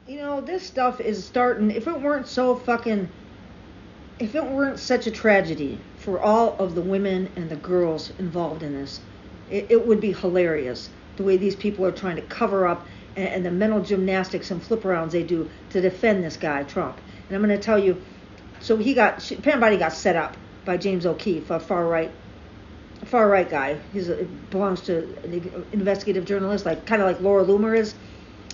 You know, this stuff is starting. If it weren't so fucking, if it weren't such a tragedy for all of the women and the girls involved in this, it would be hilarious the way these people are trying to cover up and the mental gymnastics and flip arounds they do to defend this guy Trump. And I'm going to tell you, so Pam Bondi got set up by James O'Keefe, a far right guy. Belongs to an investigative journalist, like kind of like Laura Loomer is.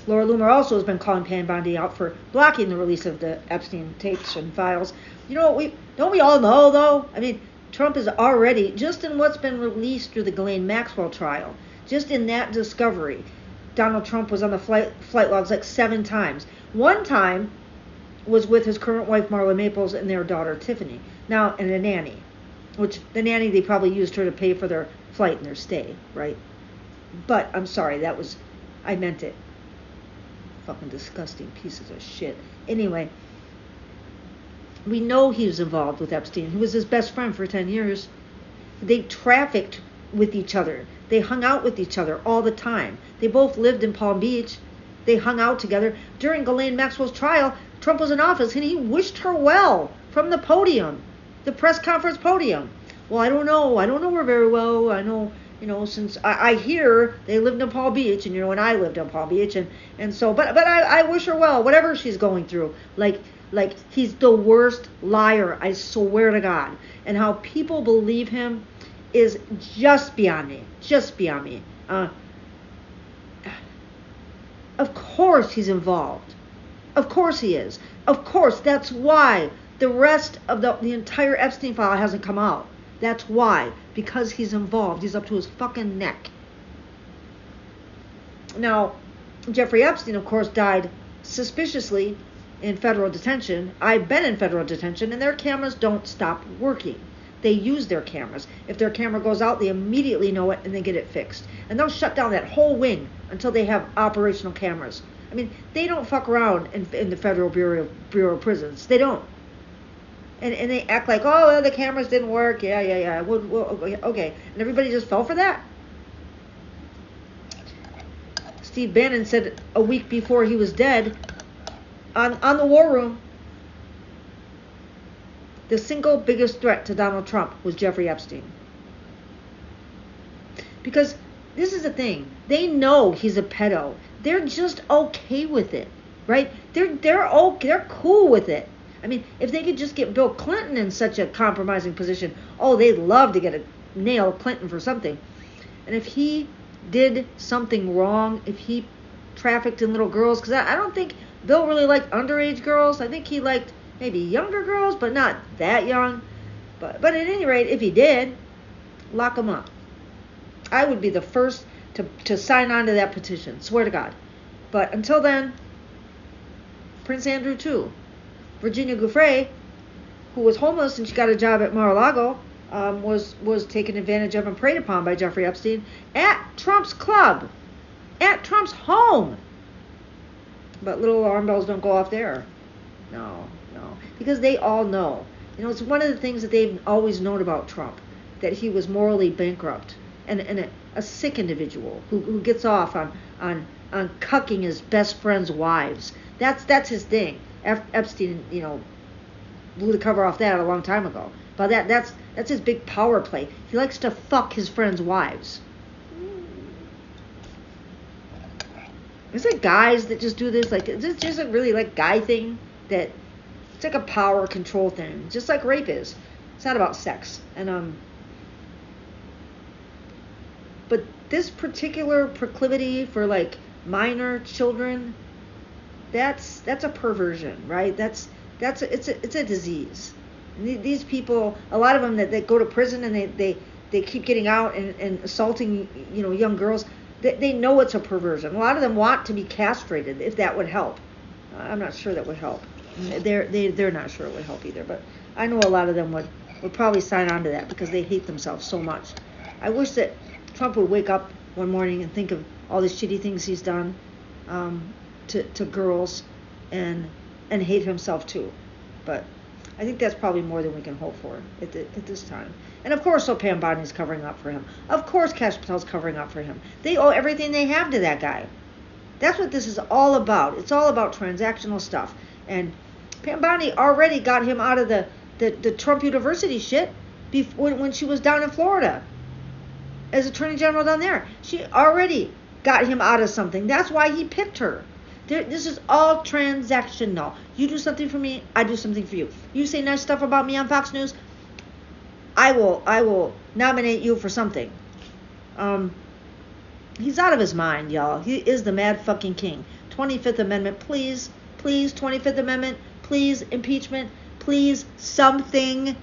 Laura Loomer also has been calling Pam Bondi out for blocking the release of the Epstein tapes and files. You know what we all know though? I mean, Trump is already, just in what's been released through the Ghislaine Maxwell trial, just in that discovery, Donald Trump was on the flight logs like 7 times. One time was with his current wife Marla Maples and their daughter Tiffany. Now, and a nanny, which the nanny, they probably used her to pay for their flight and their stay, right? But I'm sorry, I meant it. Fucking disgusting pieces of shit. Anyway, we know he was involved with Epstein. He was his best friend for 10 years. They trafficked with each other. They hung out with each other all the time. They both lived in Palm Beach. They hung out together. During Ghislaine Maxwell's trial, Trump was in office and he wished her well from the podium, the press conference podium. Well, I don't know her very well. I know, since I hear they lived in Palm Beach, and I lived in Palm Beach, and so, but I wish her well, whatever she's going through. Like he's the worst liar, I swear to God. And how people believe him is just beyond me. Of course he's involved. Of course he is. Of course, that's why the rest of the entire Epstein file hasn't come out. That's why. Because he's involved. He's up to his fucking neck. Now, Jeffrey Epstein, of course, died suspiciously in federal detention. I've been in federal detention, and their cameras don't stop working. They use their cameras. If their camera goes out, they immediately know it, and they get it fixed. And they'll shut down that whole wing until they have operational cameras. I mean, they don't fuck around in the Federal Bureau of Prisons. They don't. And they act like, oh, well, the cameras didn't work. Yeah. Okay. And everybody just fell for that? Steve Bannon said a week before he was dead on the War Room, the single biggest threat to Donald Trump was Jeffrey Epstein. Because this is the thing. They know he's a pedo. They're just okay with it, right? They're cool with it. I mean, if they could just get Bill Clinton in such a compromising position, they'd love to nail Clinton for something. And if he did something wrong, if he trafficked in little girls, because I don't think Bill really liked underage girls. I think he liked maybe younger girls, but not that young. But at any rate, if he did, lock him up. I would be the first to sign on to that petition, swear to God. But until then, Prince Andrew too. Virginia Giuffre, who was homeless and she got a job at Mar-a-Lago, was taken advantage of and preyed upon by Jeffrey Epstein at Trump's club, at Trump's home. But little alarm bells don't go off there. No. Because they all know. It's one of the things that they've always known about Trump, that he was morally bankrupt and a sick individual who gets off on cucking his best friend's wives. That's his thing. Epstein, blew the cover off that a long time ago. But that's his big power play. He likes to fuck his friends' wives. Is it guys that just do this? Like, it's just a really guy thing that it's like a power control thing, just like rape is. It's not about sex. And but this particular proclivity for minor children, that's a perversion, right? It's a disease. And these people, a lot of them that go to prison and they keep getting out and assaulting young girls. They know it's a perversion. A lot of them want to be castrated if that would help. I'm not sure that would help. They're not sure it would help either. But I know a lot of them would probably sign on to that because they hate themselves so much. I wish that Trump would wake up one morning and think of all the shitty things he's done to girls and hate himself too. But I think that's probably more than we can hope for at this time. And of course, Pam Bondi is covering up for him. Of course, Cash Patel's covering up for him. They owe everything they have to that guy. That's what this is all about. It's all about transactional stuff. And Pam Bondi already got him out of the Trump University shit when she was down in Florida as Attorney General down there. She already got him out of something. That's why he picked her. This is all transactional. You do something for me, I do something for you. You say nice stuff about me on Fox News, I will nominate you for something. He's out of his mind, y'all. He is the mad fucking king. 25th Amendment, please, 25th Amendment, please, impeachment, please, something.